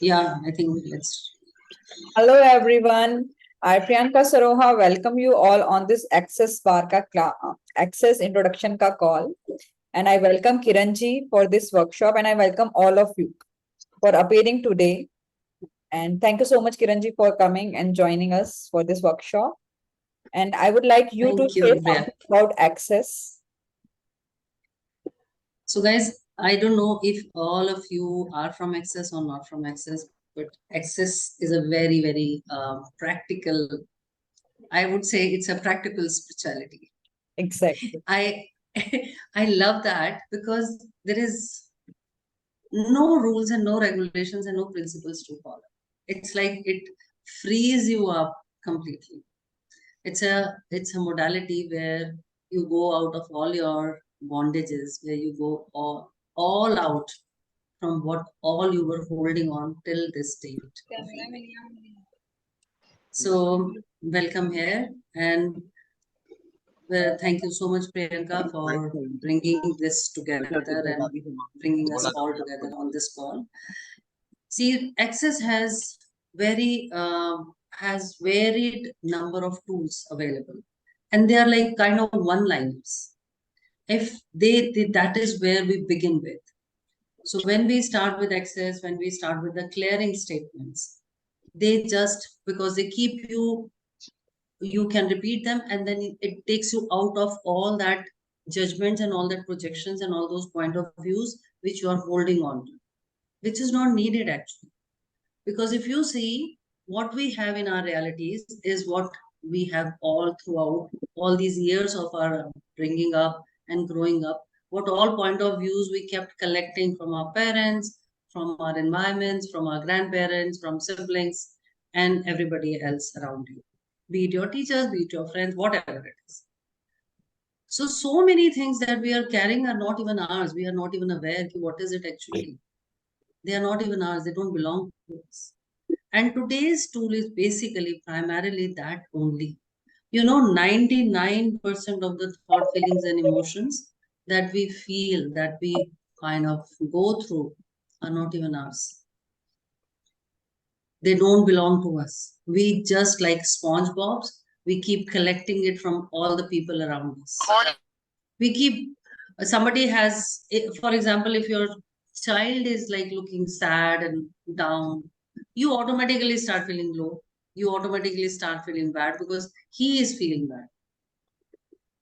Yeah, I think let's. Hello everyone. I Priyanka Saroha welcome you all on this Access Bar ka Access introduction ka call, and I welcome Kiranji for this workshop, and I welcome all of you for appearing today. And thank you so much, Kiranji, for coming and joining us for this workshop. And I would like you to Thank say you, Priya. something about Access. So, guys, I don't know if all of you are from Access or not from Access, but Access is a very, very practical. I would say it's a practical spirituality. Exactly. I I love that because there is no rules and no regulations and no principles to follow. It's like it frees you up completely. It's a modality where you go out of all your bondages, where you go all out from what all you were holding on till this date. So welcome here, and thank you so much, Priyanka, for bringing this together and bringing us all together on this call. See, Access has varied number of tools available, and they are like kind of one-liners. If that is where we begin with. So when we start with Access, when we start with the clearing statements, they just because they keep you can repeat them, and then it takes you out of all that judgments and all that projections and all those point of views which you are holding on to, which is not needed actually. Because if you see, what we have in our realities is what we have all throughout all these years of our bringing up and growing up, what all point of views we kept collecting from our parents, from our environments, from our grandparents, from siblings, and everybody else around you. Be it your teachers, be it your friends, whatever it is. So many things that we are carrying are not even ours. We are not even aware what is it actually. They are not even ours. They don't belong to us. And today's tool is basically primarily that only. 99% of the thought, feelings, and emotions that we feel, that we kind of go through, are not even ours. They don't belong to us. We just like SpongeBob's, we keep collecting it from all the people around us. We keep, somebody has, for example, if your child is like looking sad and down, you automatically start feeling low. You automatically start feeling bad because he is feeling bad.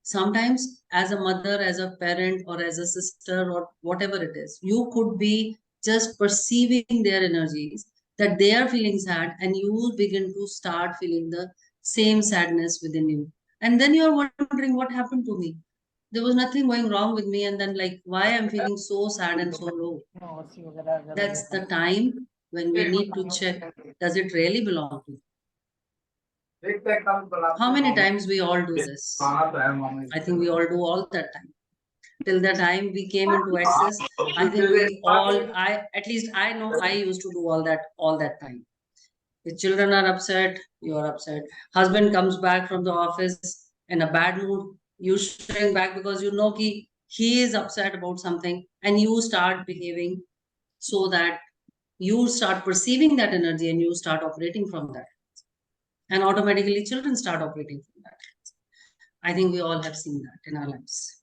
Sometimes, as a mother, as a parent, or as a sister, or whatever it is, you could be just perceiving their energies that they are feeling sad, and you begin to start feeling the same sadness within you. And then you're wondering what happened to me. There was nothing going wrong with me, and then like why I'm feeling so sad and so low. That's the time when we need to check, does it really belong to you? How many times we all do this? I think we all do all that time. Till the time we came into Access, I think we all, I at least I know I used to do all that time. The children are upset, you're upset. Husband comes back from the office in a bad mood, you shrink back because you know he is upset about something, and you start behaving so that you start perceiving that energy and you start operating from that. And automatically children start operating from that. I think we all have seen that in our lives.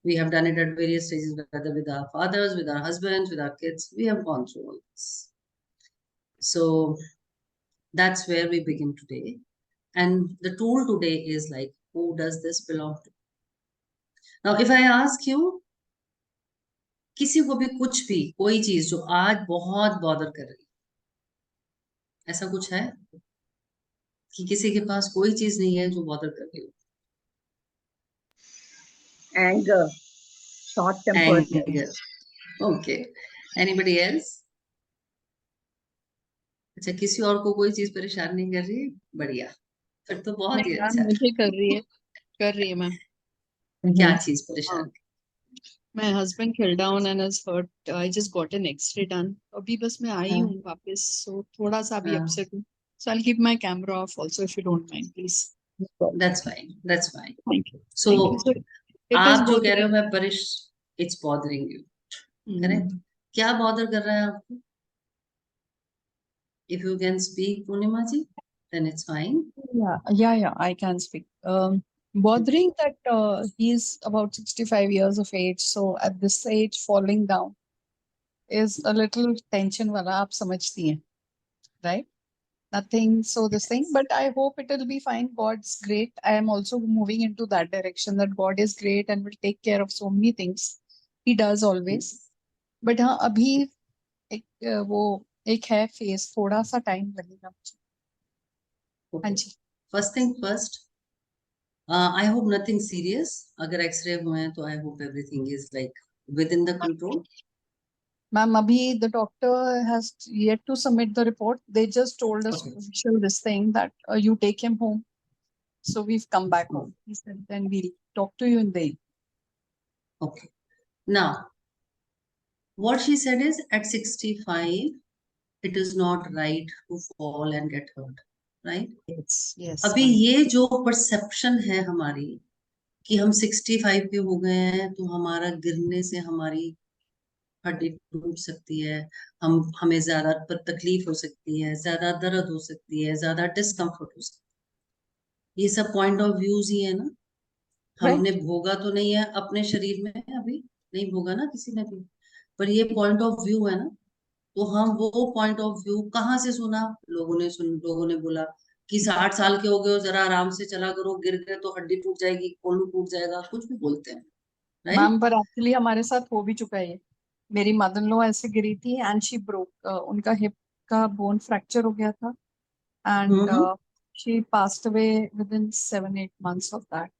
We have done it at various stages, whether with our fathers, with our husbands, with our kids. We have gone through all this. So that's where we begin today. And the tool today is like, who does this belong to? Now, if I ask you, किसी को भी कुछ भी कोई चीज जो आज बहुत बॉदर कर रही, ऐसा कुछ है कि किसी के पास कोई चीज नहीं है जो बॉदर कर रही हो? Anger, short-temperedness. Anger. Okay. Anybody else? अच्छा, किसी और को कोई चीज परेशान नहीं कर रही? बढ़िया, फिर तो बहुत ही अच्छा। मुझे कर रही है मैम। क्या चीज परेशान? My husband fell down and is hurt. I just got an X-ray done. अभी बस मैं आई हूँ वापस, so थोड़ा सा भी upset हूँ. So I'll keep my camera off also if you don't mind, please. That's fine. That's fine. Thank you. So Thank you. आप जो कह रहे हो मैं it's bothering you. करेक्ट? क्या बॉदर कर रहा है आपको? If you can speak, Purnima ji, then it's fine. Yeah, I can speak. Bothering that he's about 65 years of age, so at this age, falling down is a little tension wala, aap samajhti hain, right? Nothing, so this thing, but I hope it will be fine. God's great. I am also moving into that direction that God is great and will take care of so many things. He does always. But हाँ अभी एक वो एक है face थोड़ा सा time लगेगा मुझे. हाँ Okay. जी. First thing first, I hope nothing serious. अगर एक्सरे हुए हैं तो I hope everything is like within the control. Ma'am, abhi the doctor has yet to submit the report. They just told us Okay. official this thing that you take him home. So we've come back home. He said then we'll talk to you in the evening. Okay. Now, what she said is at 65, it is not right to fall and get hurt, right? Yes. अभी ma'am. ये जो perception है हमारी कि हम 65 के हो गए हैं तो हमारा गिरने से हमारी हड्डी टूट सकती है, हमें ज्यादा तकलीफ हो सकती है, ज्यादा दर्द हो सकती है, ज्यादा डिस्कम्फर्ट हो सकती है, ये सब पॉइंट ऑफ व्यूज ही है ना. हमने भोगा तो नहीं है अपने शरीर में, अभी नहीं भोगा ना किसी ने भी, पर ये पॉइंट ऑफ व्यू है ना. तो हम वो पॉइंट ऑफ व्यू कहाँ से सुना, लोगों ने बोला कि 60 साल के हो गए हो, जरा आराम से चला करो, गिर गए तो हड्डी टूट जाएगी, कोल्लू टूट जाएगा, कुछ भी बोलते हैं, राइट. मैम पर एक्चुअली हमारे साथ हो भी चुका है ये. मेरी मदर इन लॉ ऐसे गिरी थी एंड शी ब्रोक, उनका हिप का बोन फ्रैक्चर हो गया था and she passed away with in 7-8 months of that.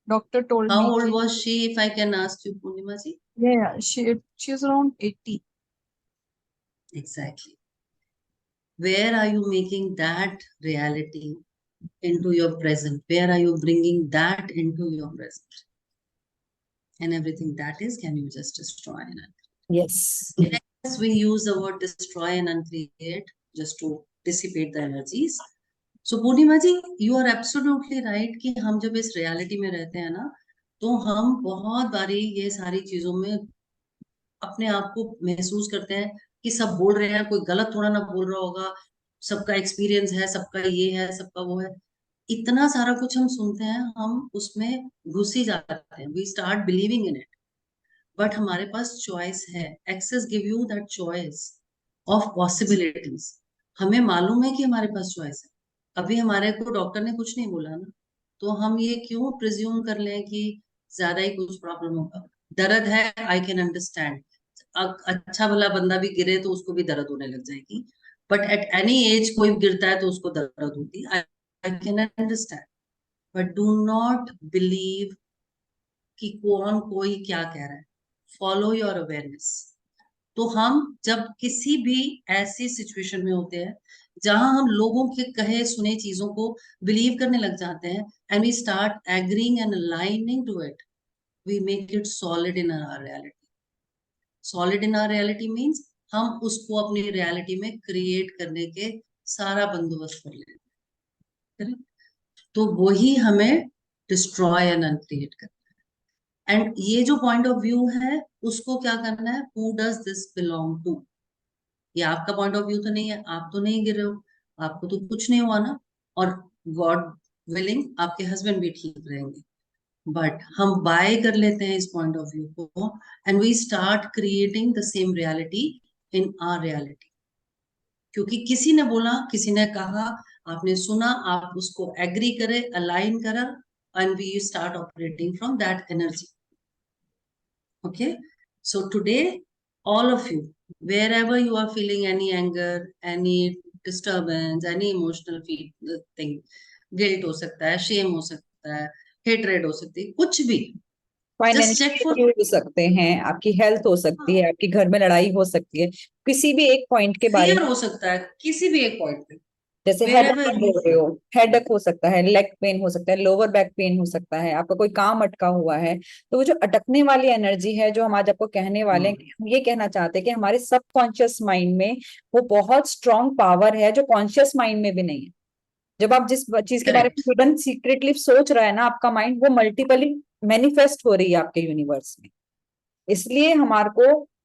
Doctor told How me old कि was she, if I can ask you, Purnima ji? yeah, she is around 80. Exactly. Where are you making that reality into your present? Where are you bringing that into your present? And everything that is, can you just destroy and Yes. yes, we use the word destroy and uncreate just to dissipate the energies. So Purnima ji, you are absolutely right कि हम जब इस reality में रहते हैं ना, तो हम बहुत बारी ये सारी चीजों में अपने आप को महसूस करते हैं कि सब बोल रहे हैं, कोई गलत थोड़ा ना बोल रहा होगा, सबका एक्सपीरियंस है, सबका ये है, सबका वो है, इतना सारा कुछ हम सुनते हैं, हम उसमें घुस ही जाते हैं, we start believing in it. But हमारे पास चॉइस है. Access give you that choice of possibilities. हमें मालूम है कि हमारे पास चॉइस है. अभी हमारे को डॉक्टर ने कुछ नहीं बोला ना, तो हम ये क्यों प्रिज्यूम कर लें कि ज्यादा ही कुछ प्रॉब्लम होगा. दर्द है, आई कैन अंडरस्टैंड. अच्छा भला बंदा भी गिरे तो उसको भी दर्द होने लग जाएगी, बट एट एनी एज कोई गिरता है तो उसको दर्द होती है, I can understand. But do not believe कि कौन कोई क्या कह रहा है. Follow your awareness. तो हम जब किसी भी ऐसी सिचुएशन में होते हैं जहां हम लोगों के कहे सुने चीजों को बिलीव करने लग जाते हैं, and we start agreeing and aligning to it, we make it solid in our reality. Solid in our reality means हम उसको अपनी रियलिटी में क्रिएट करने के सारा बंदोबस्त कर लेते हैं. तो वही हमें डिस्ट्रॉय एंड अनक्रिएट करना है. एंड ये जो पॉइंट ऑफ व्यू है उसको क्या करना है, who does this belong to. ये आपका पॉइंट ऑफ व्यू तो नहीं है, आप तो नहीं गिरे हो, आपको तो कुछ नहीं हुआ ना, और गॉड विलिंग आपके हस्बैंड भी ठीक रहेंगे. बट हम बाय कर लेते हैं इस पॉइंट ऑफ व्यू को, and we start creating the same reality in our reality. क्योंकि किसी ने बोला, किसी ने कहा, आपने सुना, आप उसको एग्री करे, अलाइन करा, and we start operating from that energy. Okay, so today, all of you, wherever you are feeling any anger, any disturbance, any emotional thing, guilt हो सकता है, shame हो सकता है, hatred हो सकती है, कुछ भी, just check for. फाइनेंशियल हो सकते हैं, आपकी हेल्थ हो सकती है, आपकी घर में लड़ाई हो सकती है, किसी भी एक पॉइंट के बारे fear में. हो सकता है किसी भी एक पॉइंट पे, जैसे wherever हेडेक you बोल रहे हो, हेडेक हो सकता है, लेग पेन हो सकता है, लोअर बैक पेन हो सकता है, आपका कोई काम अटका हुआ है. तो वो जो अटकने वाली एनर्जी है, जो हम आज आपको कहने वाले हैं, हम ये कहना चाहते हैं कि हमारे सबकॉन्शियस माइंड में वो बहुत स्ट्रॉन्ग पावर है जो कॉन्शियस माइंड में भी नहीं है. जब आप जिस चीज के बारे में correct. हिडन सीक्रेटली सोच रहा है ना आपका माइंड, वो मल्टीपली मैनिफेस्ट हो रही है आपके यूनिवर्स में. इसलिए हमारे को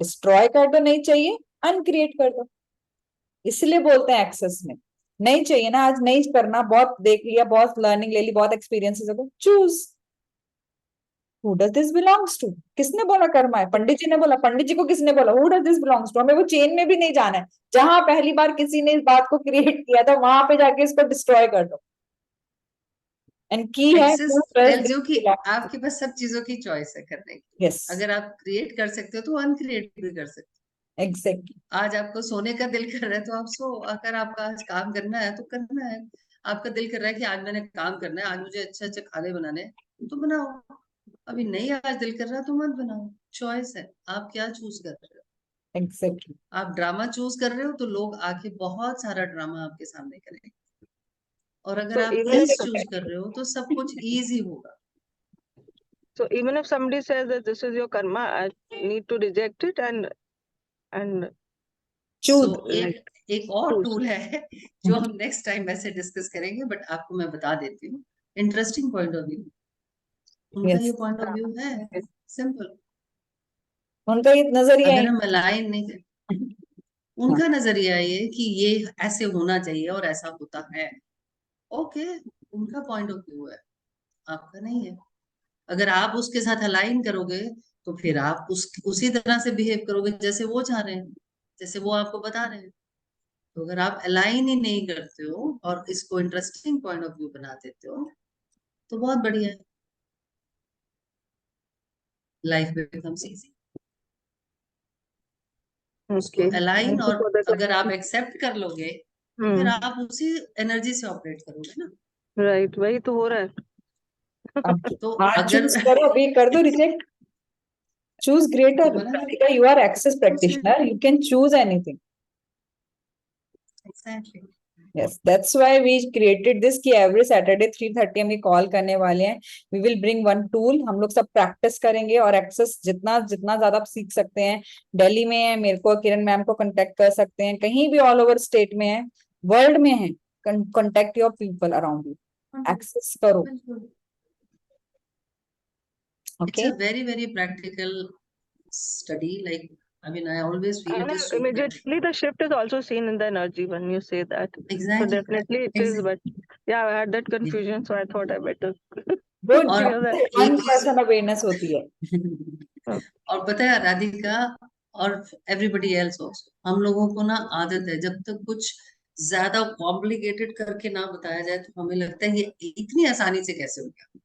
डिस्ट्रॉय कर दो, नहीं चाहिए अनक्रिएट कर दो। इसलिए बोलते हैं एक्सेस में, नहीं चाहिए ना आज, नहीं करना, बहुत देख लिया, बहुत लर्निंग ले ली, बहुत एक्सपीरियंसेस हो गए, choose who does this belongs to. किसने बोला कर्मा है? पंडित जी ने बोला। पंडित जी को किसने बोला who does this belongs to? हमें वो चेन में भी नहीं जाना है, जहां पहली बार किसी ने इस बात को क्रिएट किया था वहां पे जाके इसको डिस्ट्रॉय कर दो। एंड की है access who does tells this you कि belong to? आपके पास सब चीजों की चॉइस है करने की। Yes, अगर आप क्रिएट कर सकते हो तो अनक्रिएट भी कर सकते exactly. हो। आज आपको सोने का दिल कर रहा है तो आप सो, अगर आपका आज काम करना है तो करना है। आपका दिल कर रहा है कि आज मैंने काम करना है, आज मुझे अच्छे अच्छे खाने बनाने हैं, तो बनाओ। अभी नहीं आज दिल कर रहा तो मत बनाओ। चॉइस है, आप क्या चूज कर रहे हो। Exactly. आप ड्रामा चूज कर रहे हो तो लोग आके बहुत सारा ड्रामा आपके सामने करेंगे, और अगर So आप even ईज if चूज कर रहे हो तो सब कुछ ईजी होगा। so even if somebody says that this is your karma, I need to reject it and Choose. सो एक और choose. टूल है जो हम नेक्स्ट टाइम वैसे डिस्कस करेंगे, बट आपको मैं बता देती हूँ। इंटरेस्टिंग पॉइंट ऑफ व्यू, उनका Yes. ये पॉइंट ऑफ व्यू है सिंपल। उनका ये नजरिया अगर है। हम अलाइन नहीं कर, उनका नजरिया ये कि ये ऐसे होना चाहिए और ऐसा होता है। ओके, उनका पॉइंट ऑफ व्यू है, आपका नहीं है। अगर आप उसके साथ अलाइन करोगे तो फिर आप उसी तरह से बिहेव करोगे जैसे वो चाह रहे हैं, जैसे वो आपको बता रहे हैं। तो अगर आप अलाइन ही नहीं करते हो और इसको इंटरेस्टिंग पॉइंट ऑफ व्यू बना देते हो तो बहुत बढ़िया है, लाइफ बिकम्स इजी। उसको Okay. अलाइन, Thank you और for the अगर आप एक्सेप्ट कर लोगे तो फिर आप उसी एनर्जी से ऑपरेट करोगे ना। right. वही तो हो रहा है. अब तो हाँ अगर चूज करो, अभी कर दो रिजेक्ट, चूज ग्रेटर। बोला ना, Radhika, you are access practitioner, you can choose anything. Exactly. Yes, that's why we created this कि every Saturday 3:30 हम ये कॉल करने वाले हैं। We will bring one tool, हम लोग सब प्रैक्टिस करेंगे और एक्सेस जितना जितना ज्यादा आप सीख सकते हैं। दिल्ली में है, मेरे को किरण मैम को कांटेक्ट कर सकते हैं, कहीं भी ऑल ओवर स्टेट में है, वर्ल्ड में है, contact your people around you, access करो। It's Okay, a very, very practical study. Like, I mean, I always feel it And is so practical. immediately the shift is also seen in the energy when you say that. So Exactly. definitely it is, but yeah, I had that confusion, so I thought I better. वो और Clear that. One एक person awareness होती है। और पता है राधिका और everybody else also, हम लोगों को ना आदत है जब तक कुछ ज्यादा कॉम्प्लिकेटेड करके ना बताया जाए तो हमें लगता है ये इतनी आसानी से कैसे हो गया।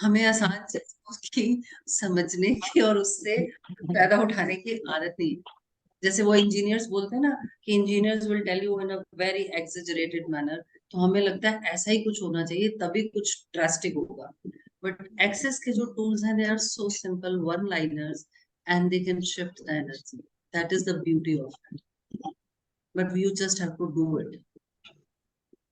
हमें आसान से उसकी समझने की और उससे फायदा उठाने की आदत नहीं है। जैसे वो इंजीनियर्स बोलते हैं ना कि engineers will tell you in a very exaggerated manner, तो हमें लगता है ऐसा ही कुछ होना चाहिए तभी कुछ ड्रास्टिक होगा। बट एक्सेस के जो टूल्स हैं they are so simple, one liners, and they can shift the energy. That is the beauty of it, but you just have to do it.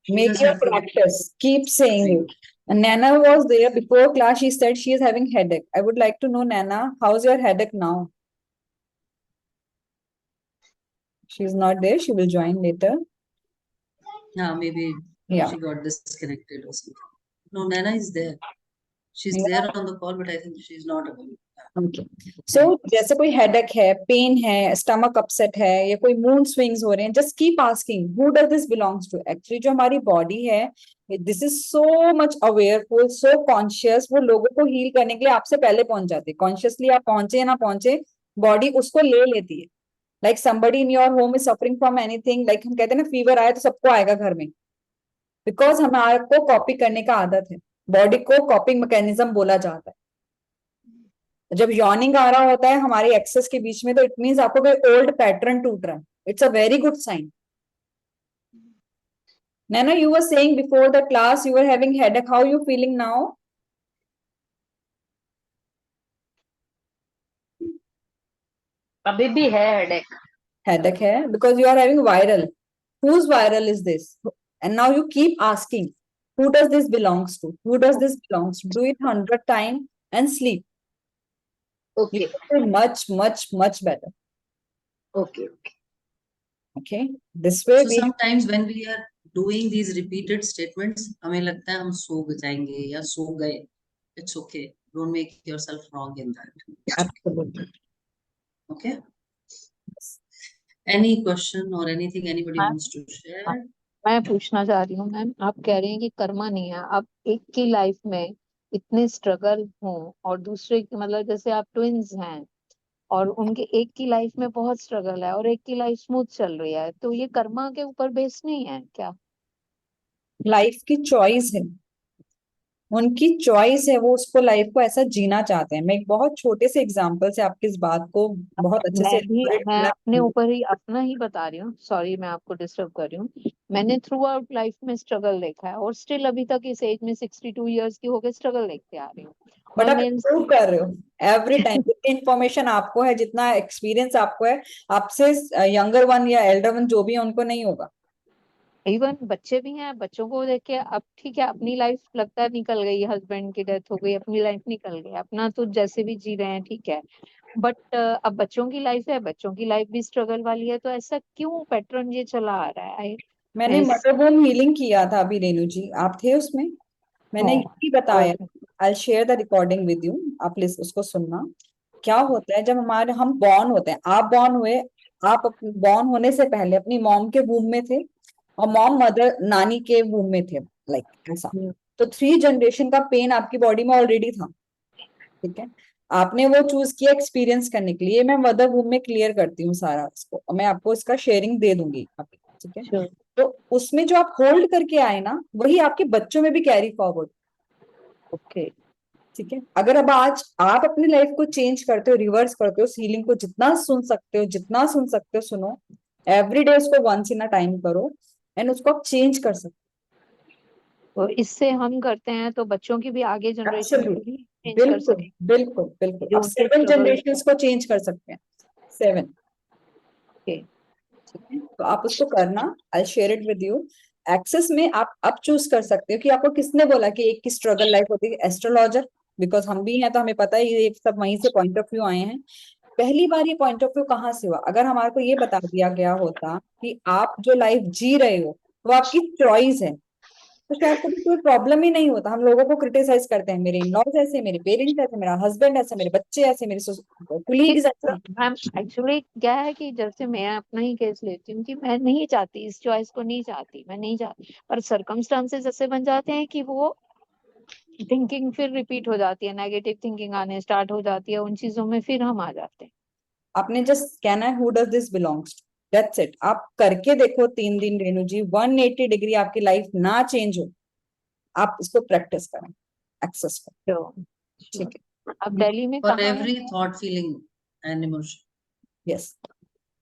Make your practice, keep saying it. And Nana was there before class, she said she is having headache. I would like to know, Nana, how's your headache now? She is not there, she will join later. Yeah, maybe Yeah. she got disconnected or something. No, Nana is there. She's Yeah. there on the call, but I think she's not available. Okay. So जैसे कोई headache है, pain है, stomach upset है, या कोई mood swings हो रहे हैं, just keep asking, who does this belongs to? Actually जो हमारी body है, this is so much awareful, so conscious, वो लोगों को heal करने के लिए आपसे पहले पहुंच जाती है। Consciously आप पहुंचे या ना पहुंचे, body उसको ले लेती है। Like somebody in your home is suffering from anything, like हम कहते हैं ना fever आया तो सबको आएगा घर में, because हमारे को कॉपी करने का आदत है, बॉडी को कॉपिंग मैकेनिज्म बोला जाता है। जब यॉर्निंग आ रहा होता है हमारी एक्सेस के बीच में, तो इट मींस आपको कोई ओल्ड पैटर्न टूट रहा है, it's a very good sign. Nana, you were saying before the class you were having headache, how you feeling now? अभी भी है हेडेक। Headache है because you are having viral. Whose viral is this? And now you keep asking, who does this belongs to? Who does this belongs to? Do it 100 times and sleep. Okay You will feel much, much, much better. Okay Okay, this way So we sometimes when we are doing these repeated statements, हमें लगता है हम सो जाएंगे या सो गए। It's okay. Don't make yourself wrong in that. absolutely Okay. Any question or anything anybody ma'am wants to share? मैं पूछना चाह रही हूँ मैम, आप कह रहे हैं कि कर्मा नहीं है, आप एक की लाइफ में इतने स्ट्रगल हो और दूसरे की, मतलब जैसे आप ट्विंस हैं और उनके एक की लाइफ में बहुत स्ट्रगल है और एक की लाइफ स्मूथ चल रही है, तो ये कर्मा के ऊपर बेस नहीं है क्या? लाइफ की चॉइस है, उनकी चॉइस है, वो उसको लाइफ को ऐसा जीना चाहते हैं। मैं एक बहुत छोटे से एग्जांपल से आपकी इस बात को बहुत अच्छे से elaborate मैं करना अपने चाहूंगी। ऊपर ही अपना ही बता रही हूँ, सॉरी मैं आपको डिस्टर्ब कर रही हूँ। मैंने थ्रू आउट लाइफ में स्ट्रगल देखा है और स्टिल अभी तक इस एज में 62 ईयर्स की होकर स्ट्रगल देखते आ रही हूँ। बट और आप मेरे इम्प्रूव कर रहे हो एवरी टाइम। जितनी इन्फॉर्मेशन आपको है, जितना एक्सपीरियंस आपको है, आपसे यंगर वन या एल्डर वन जो भी है उनको नहीं होगा। इवन बच्चे भी हैं, बच्चों को देख के अब ठीक है, अपनी लाइफ लगता है निकल गई, हस्बैंड की डेथ हो गई, अपनी लाइफ निकल गई, अपना तो जैसे भी जी रहे हैं ठीक है, बट अब बच्चों की लाइफ है, बच्चों की लाइफ भी स्ट्रगल वाली है, तो ऐसा क्यों पैटर्न ये चला आ रहा है? मैंने इस मदरबोन हीलिंग किया था अभी, रेणु जी आप थे उसमें। मैंने यही बताया, I share the recording with you, आप प्लीज उसको सुनना। क्या होता है जब हम बॉर्न होते हैं, आप बॉर्न हुए, आप बॉर्न होने से पहले अपनी मॉम के वूम में थे और मॉम मदर नानी के वूम में थे, लाइक ऐसा। तो 3 जनरेशन का पेन आपकी बॉडी में ऑलरेडी था, ठीक है। आपने वो चूज किया एक्सपीरियंस करने के लिए। मैं मदर वूम में क्लियर करती हूँ सारा इसको, और मैं आपको इसका शेयरिंग दे दूंगी अभी, ठीक है। Sure. तो उसमें जो आप होल्ड करके आए ना, वही आपके बच्चों में भी कैरी फॉरवर्ड, ओके ठीक है। अगर अब आज आप अपनी लाइफ को चेंज करते हो, रिवर्स करते हो, हीलिंग को जितना सुन सकते हो, जितना सुन सकते हो सुनो, एवरी डे उसको वंस इन अ टाइम करो, एंड उसको आप चेंज कर सकते तो इससे हम करते हैं तो बच्चों की भी आगे हो। जनरेशन को भी चेंज कर बिल्कुल सके, बिल्कुल बिल्कुल, जो आप उनके 7 स्ट्रगल जनरेशन को चेंज कर सकते हैं, 7, के। ठीक है। तो आप उसको करना, I share it with you. Access में आप अब चूज कर सकते हो कि आपको किसने बोला कि एक की स्ट्रगल लाइफ होती है, एस्ट्रोलॉजर, बिकॉज हम भी हैं तो हमें पता है ये सब वहीं से पॉइंट ऑफ व्यू आए हैं। पहली बार ये पॉइंट ऑफ व्यू कहाँ से हुआ? अगर हमारे को ये बता दिया गया होता कि आप जो लाइफ जी रहे हो वो आपकी चॉइस है, तो शायद कभी कोई प्रॉब्लम ही नहीं होता। हम लोगों को क्रिटिसाइज करते हैं, मेरे इन लॉज ऐसे, मेरे पेरेंट्स ऐसे, मेरा हस्बैंड ऐसे, मेरे बच्चे ऐसे, मेरे कुलीग्स ऐसे। मैम एक्चुअली क्या है कि जैसे मैं अपना ही केस लेती हूँ कि मैं नहीं चाहती, इस चॉइस को नहीं चाहती, मैं नहीं चाहती, पर सर्कमस्टांसेस ऐसे बन जाते हैं कि वो थिंकिंग फिर रिपीट हो जाती है, नेगेटिव थिंकिंग आने स्टार्ट हो जाती है, उन चीजों में फिर हम आ जाते हैं। आपने जस्ट कहना है who does this belongs to, that's it. आप करके देखो 3 दिन रेणु जी, 180 डिग्री आपकी लाइफ ना चेंज हो, आप इसको प्रैक्टिस करें, एक्सेस करें, तो ठीक है। अब दिल्ली में For कहाँ every है? thought, feeling, and emotion. Yes,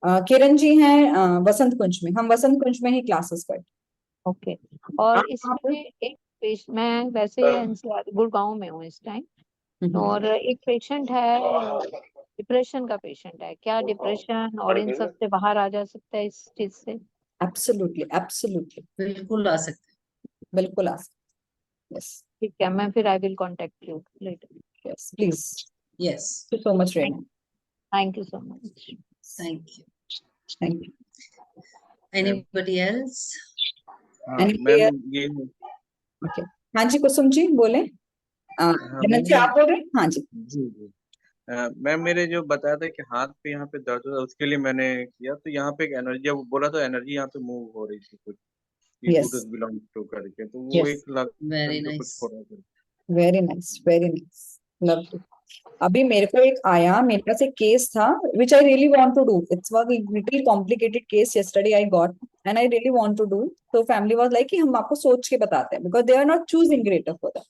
Kiran ji हैं वसंत कुंज में, हम वसंत कुंज में ही क्लासेस करते ओके। और हैं। आप इसमें एक मैं वैसे एनसीआर गुड़गांव में हूँ इस टाइम, और एक पेशेंट है, डिप्रेशन का पेशेंट है, क्या डिप्रेशन और इन सब से बाहर आ जा सकता है इस चीज से? एब्सोल्युटली एब्सोल्युटली, बिल्कुल आ सकते बिल्कुल आ सकते। यस ठीक है, मैं फिर I will contact you later. Yes please, हैं. Yes. Thank you so much Renu, thank you so much. Thank you. Thank you. Anybody else? हाँ Anybody मैम, else? ये ओके, हाँ जी कुसुम जी बोले। हाँ हेमंत जी मैम, आप बोल रहे हैं? हाँ जी। जी जी मैम, मेरे जो बताया था कि हाथ पे यहाँ पे दर्द होता है, उसके लिए मैंने किया, तो यहाँ पे एक एनर्जी, वो बोला तो एनर्जी यहाँ पे मूव हो रही थी कुछ, ये यस टू बिलोंग टू करके, तो वो यस, एक लग Very करके कुछ nice. थोड़ा सा। Very nice very nice, lovely. अभी मेरे को एक आया, मेरे पास एक केस था which I really want to do. It's was a little complicated case yesterday I got and I really want to do. So family was like कि हम आपको सोच के बताते हैं because they are not choosing greater for that.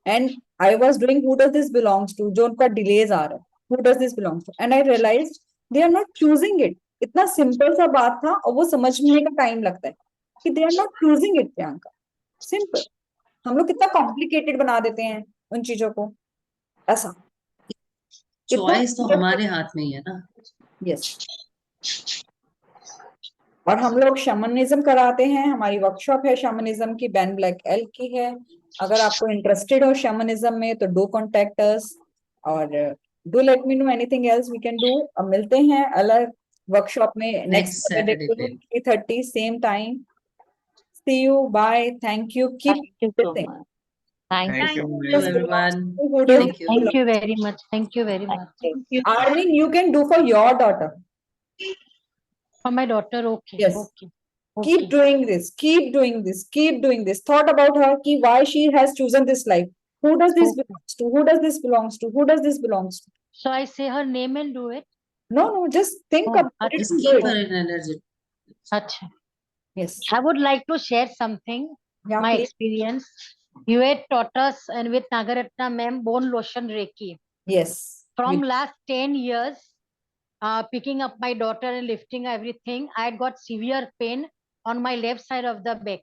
And I was doing who does this belongs to, जो उनका delays आ रहा है, who does this belongs to, and I realized they are not choosing it. इतना simple सा बात था और वो समझने का टाइम लगता है कि they are not choosing it, Priyanka, simple. हम लोग कितना कॉम्प्लिकेटेड बना देते हैं उन चीजों को, ऐसा कितना। Choice तो हमारे हाथ में ही है ना. यस, और हम लोग शमनिज्म कराते हैं, हमारी वर्कशॉप है शमनिज्म की, बैन ब्लैक एल की है। अगर आपको इंटरेस्टेड हो शमनिज्म में तो डू कॉन्टेक्ट अस, और do let me know anything else we can do. अब मिलते हैं अलग वर्कशॉप में नेक्स्ट Next Saturday सैटरडे पे. 3:30 same time. See you, bye, thank you, keep thank you so listening. Much. Thank thank you. You Thank you, ma'am. everyone. Who does Thank you. Thank you very much. Thank you very much. Armin, you can do for your daughter. For my daughter, okay. Yes. Okay. Keep Okay. doing this, keep doing this, keep doing this. Thought about her, ki why she has chosen this life. Who does this Okay. belongs to? Who does this belongs to? Who does this belongs to? So I say her name and do it. No, just think Oh, about it. Just and keep do her it. in energy. Acha. Yes. I would like to share something, Yeah, my please. experience. You had taught us and with Nagaratna ma'am, bone lotion Reiki. Yes. From We- last 10 years, picking up my daughter and lifting everything, I had got severe pain on my left side of the back.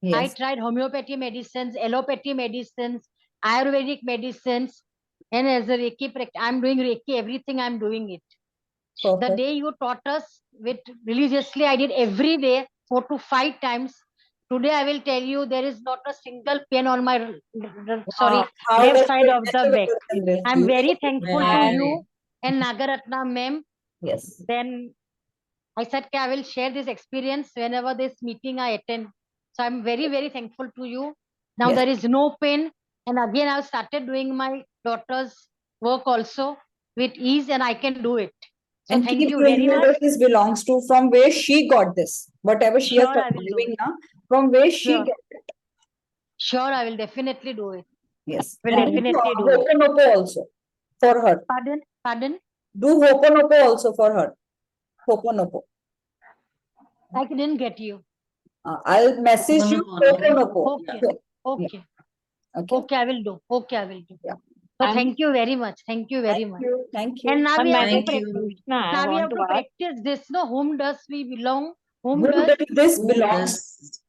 I Yes. tried homeopathy medicines, allopathy medicines, Ayurvedic medicines, and as a Reiki, I'm doing Reiki, everything I'm doing it. The Perfect. day you taught us with religiously, I did every day 4 to 5 times. Today I will tell you there is not a single pain on my sorry How left does side the of the back. live? I'm very thankful to Very. you and Nagaratna ma'am. Yes. Then I said, okay, I will share this experience whenever this meeting I attend. So I'm very, very thankful to you. Now Yes. there is no pain. And again, I've started doing my daughter's work also with ease and I can do it. So And thank keep you doing very who much. does this belongs to, from where she got this. Whatever she has Sure, I been will do doing it. now, from where she Sure. got it. Sure, I will definitely do it. Yes. Will And do definitely do it. Ho'oponopo also for her. Pardon? Pardon? Do Ho'oponopo also for her. Ho'oponopo. I didn't get you. I'll message you Ho'oponopo. Okay. Yeah. Okay. Okay. Okay, I will do. Okay, I will do. Yeah. So And- thank you very much. Thank you very Thank much. you. Thank you. And now we have to Thank practice. you. Krishna, I Now we want have to to ask. practice this. No, whom does we belong? Whom Who does? does this Who belongs? does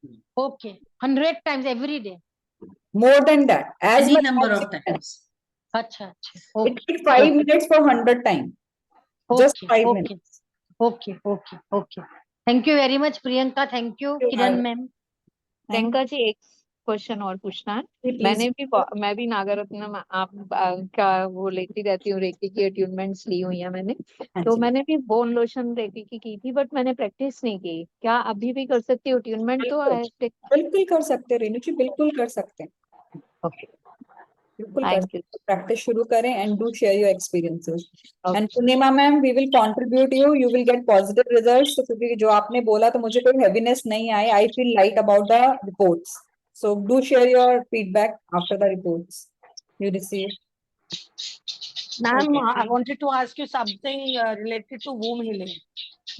Okay, 100 times every day. More than that. As any much number as of you can. times? Acha, acha. It Okay, takes 5 Okay. minutes for 100 times. Just okay, 5 okay, minutes. okay, okay, okay. Thank you very much, Priyanka. Thank you, You Kiran have- ma'am. Priyanka ji एक question और पूछना है। Please. मैं भी नागरत्न आप का वो लेती रहती हूँ, रेकी की अट्यूनमेंट्स ली हुई है मैंने। हाँ तो जी। मैंने भी बोन लोशन रेकी की थी, बट मैंने प्रैक्टिस नहीं की। क्या अभी भी कर सकती हूँ अट्यूनमेंट? तो बिल्कुल कर सकते हैं रेणु जी, बिल्कुल कर सकते हैं। ओके, बिल्कुल कर थैंक यू। प्रैक्टिस शुरू करें and do share your experiences. And Purnima ma'am, we will contribute you will get positive results. तो क्योंकि जो आपने बोला तो मुझे कोई heaviness नहीं आई. I feel light about the reports. So do share your feedback after the reports you receive. Ma'am I wanted to ask you something related to womb healing.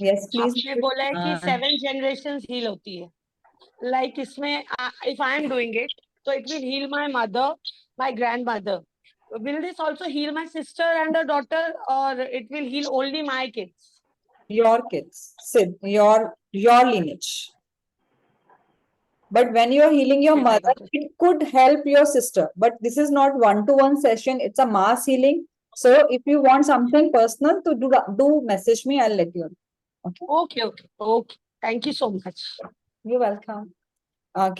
Yes, please. आपने बोला है कि 7 जनरेशंस हील होती है, like इसमें if I am doing it तो it will heal my mother, my grandmother, will this also heal my sister and her daughter, or it will heal only my kids? Your kids, Sid, your lineage. But when you are healing your Okay, I mother, got it. it could help your sister. But this is not one-to-one session. It's a mass healing. So if you want something personal, to do message me. I'll let you know. Okay. Okay. Thank you so much. You're welcome.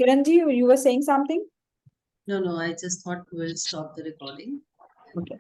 Kiranji, you were saying something? No, I just thought we'll stop the recording. Okay.